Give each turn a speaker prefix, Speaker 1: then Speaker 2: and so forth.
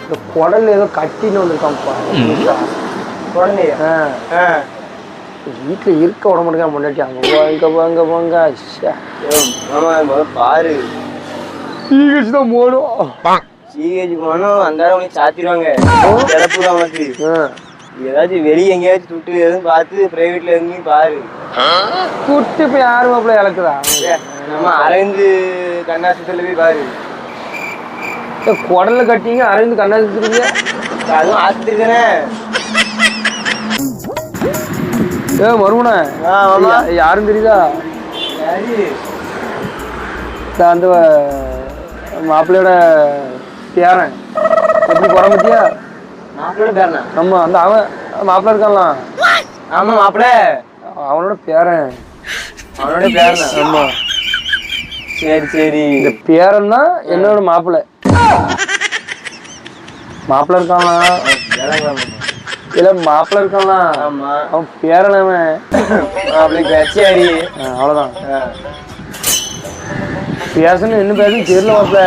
Speaker 1: இந்த குடல் ஏதோ கட்டின்னு வந்திருக்கான்ப்பா.
Speaker 2: குடலையா?
Speaker 1: வீட்டில் இருக்க விட மாட்டேங்க முன்னாடி அங்கே வாங்க
Speaker 2: பாரு
Speaker 1: சிஹெச் தான் போகணும்.
Speaker 2: சிஹெச் போனோம் அந்த உனக்கு சாத்திடுவாங்க கிளப்புதான் உனக்கு. ஏதாச்சும் வெளியே எங்கேயாச்சும் துட்டு எதுவும் பார்த்து பிரைவேட்ல எங்கேயும் பாரு.
Speaker 1: துட்டு இப்போ யாரும் மாப்பிள்ள இழக்குதா?
Speaker 2: நம்ம அரவிந்து கண்ணாசத்துல போய் பாரு.
Speaker 1: குடல்ல கட்டிங்க அரவிந்து கண்ணாசுங்க.
Speaker 2: அதுவும் ஆஸ்பத்திரி தானே.
Speaker 1: மறுமண யாரும் தெரியுதா? அந்த மாப்பிள்ளையோட பேரன் எப்படி போற பத்தியா?
Speaker 2: மாப்பிள்ளோட பேரனா?
Speaker 1: ஆமா அந்த அவன் மாப்பிள்ள இருக்கான்லாம்.
Speaker 2: ஆமா மாப்பிள்ள
Speaker 1: அவனோட பேரன்.
Speaker 2: அவனோட பேரனா?
Speaker 1: ஆமா.
Speaker 2: சரி சரி.
Speaker 1: இந்த பேரன் தான் என்னோட மாப்பிள்ள. மாப்பிள்ள இருக்கான்லாம். இல்ல மாப்பிள்ள இருக்கான்லாம்.
Speaker 2: ஆமா
Speaker 1: அவன் பேரன். அவன்
Speaker 2: மாப்பிள்ளைக்கு வச்சியாடி.
Speaker 1: அவ்வளவுதான். பேசணும் என்ன பேசணும் தெரியல மாப்பிள்ள.